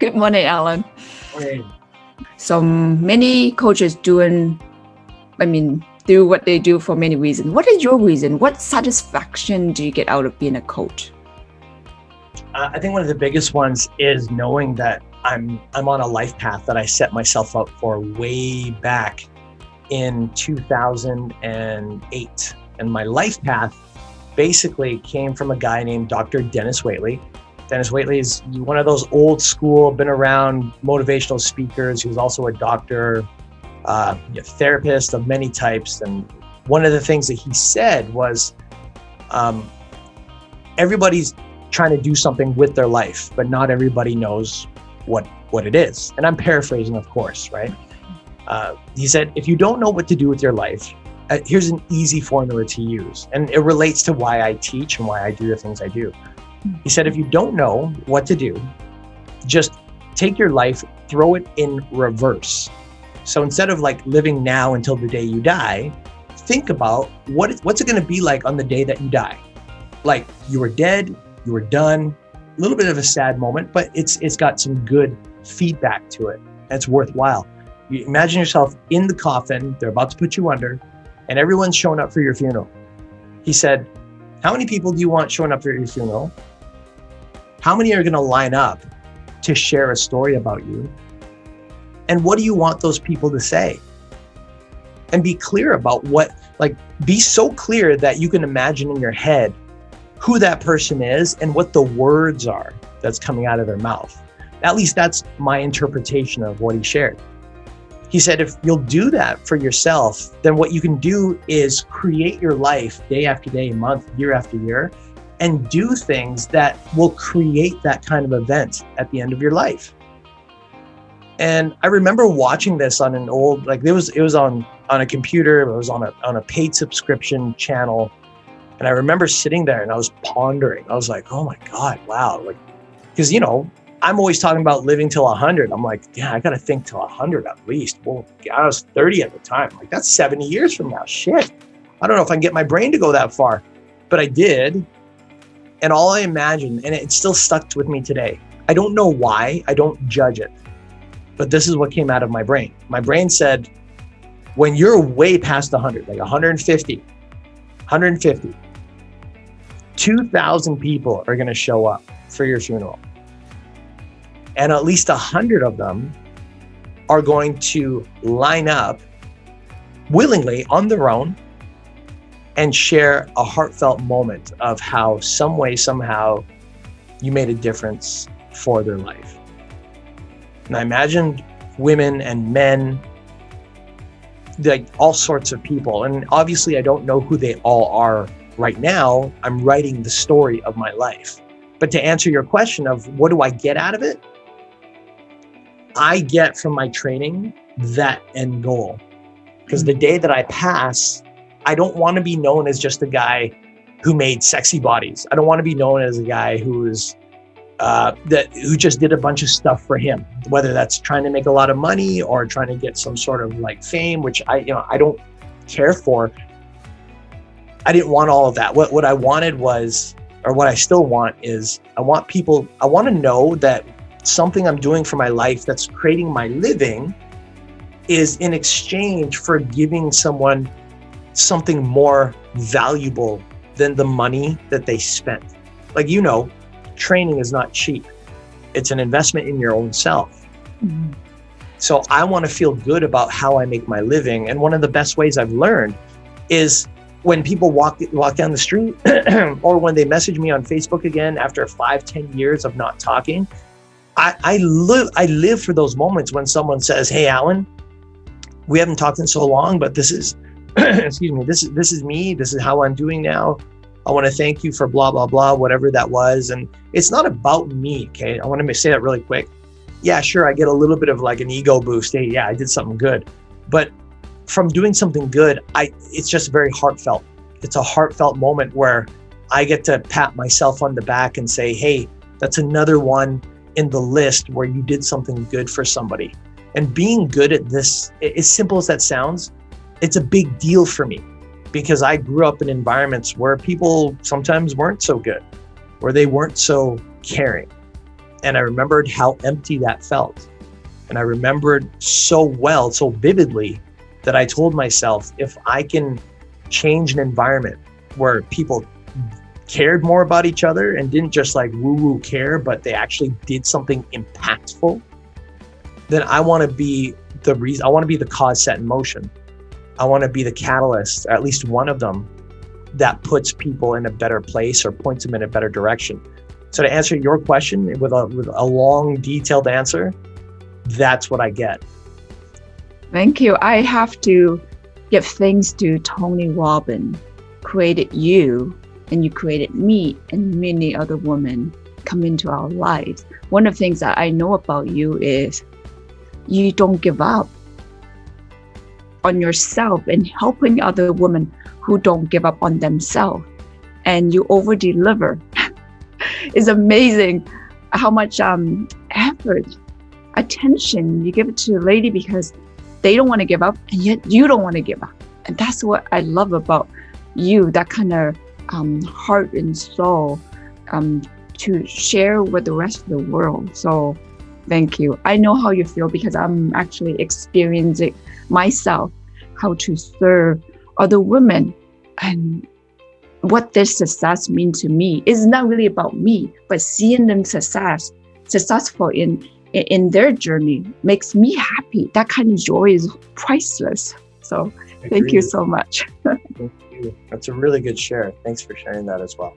Good morning, Allan. Morning. So many coaches do what they do for many reasons. What is your reason? What satisfaction do you get out of being a coach? I think one of the biggest ones is knowing that I'm on a life path that I set myself up for way back in 2008. And my life path basically came from a guy named Dr. Dennis Waitley. Dennis Waitley is one of those old school, been around motivational speakers. He was also a doctor, therapist of many types. And one of the things that he said was, everybody's trying to do something with their life, but not everybody knows what it is. And I'm paraphrasing, of course, right? He said, if you don't know what to do with your life, here's an easy formula to use. And it relates to why I teach and why I do the things I do. He said, if you don't know what to do, just take your life, throw it in reverse. So instead of like living now until the day you die, think about what's it going to be like on the day that you die? Like you were dead, you were done, a little bit of a sad moment, but it's got some good feedback to it. That's worthwhile. You imagine yourself in the coffin, they're about to put you under, and everyone's showing up for your funeral. He said, how many people do you want showing up for your funeral? How many are going to line up to share a story about you? And what do you want those people to say? And be clear about be so clear that you can imagine in your head who that person is and what the words are that's coming out of their mouth. At least that's my interpretation of what he shared. He said, if you'll do that for yourself, then what you can do is create your life day after day, month, year after year, and do things that will create that kind of event at the end of your life. And I remember watching this on an old, it was on a computer, it was on a paid subscription channel. And I remember sitting there and I was pondering. I was like, oh my God, wow. Because, I'm always talking about living till 100. I'm like, yeah, I got to think till 100 at least. Well, I was 30 at the time. Like, that's 70 years from now. Shit. I don't know if I can get my brain to go that far. But I did. And all I imagined, and it still stuck with me today. I don't know why. I don't judge it. But this is what came out of my brain. My brain said, when you're way past 100, like 150, 2,000 people are going to show up for your funeral. And at least 100 of them are going to line up willingly on their own and share a heartfelt moment of how some way, somehow you made a difference for their life. And I imagined women and men, like all sorts of people. And obviously I don't know who they all are right now. I'm writing the story of my life. But to answer your question of what do I get out of it? I get from my training that end goal. Because the day that I pass, I don't want to be known as just a guy who made sexy bodies. I don't want to be known as a guy who just did a bunch of stuff for him, whether that's trying to make a lot of money or trying to get some sort of fame, which I don't care for. I didn't want all of that. What I wanted was, or what I still want is, I want to know that something I'm doing for my life that's creating my living is in exchange for giving someone something more valuable than the money that they spent. Training is not cheap. It's an investment in your own self. Mm-hmm. So I want to feel good about how I make my living. And one of the best ways I've learned is when people walk down the street or when they message me on Facebook again after 5-10 years of not talking, I live for those moments when someone says, hey, Allan, we haven't talked in so long, but this is, excuse me, this is me. This is how I'm doing now. I want to thank you for blah, blah, blah, whatever that was. And it's not about me, okay? I want to say that really quick. Yeah, sure, I get a little bit of an ego boost. Hey, yeah, I did something good. But from doing something good, it's just very heartfelt. It's a heartfelt moment where I get to pat myself on the back and say, hey, that's another one in the list where you did something good for somebody. And being good at this, as simple as that sounds, it's a big deal for me because I grew up in environments where people sometimes weren't so good, where they weren't so caring. And I remembered how empty that felt. And I remembered so well, so vividly, that I told myself, if I can change an environment where people cared more about each other and didn't just like woo-woo care, but they actually did something impactful, then I want to be the reason, I want to be the cause set in motion. I want to be the catalyst, or at least one of them, that puts people in a better place or points them in a better direction. So to answer your question with a long, detailed answer, that's what I get. Thank you. I have to give thanks to Tony Robbins, created you, and you created me, and many other women come into our lives. One of the things that I know about you is you don't give up on yourself and helping other women who don't give up on themselves, and you over deliver. It's amazing how much effort, attention you give it to a lady because they don't want to give up, and yet you don't want to give up. And that's what I love about you, that kind of heart and soul to share with the rest of the world. So thank you. I know how you feel because I'm actually experiencing myself how to serve other women, and what this success means to me is not really about me, but seeing them successful in their journey makes me happy. That kind of joy is priceless. So thank you so much. Thank you. That's a really good share. Thanks for sharing that as well.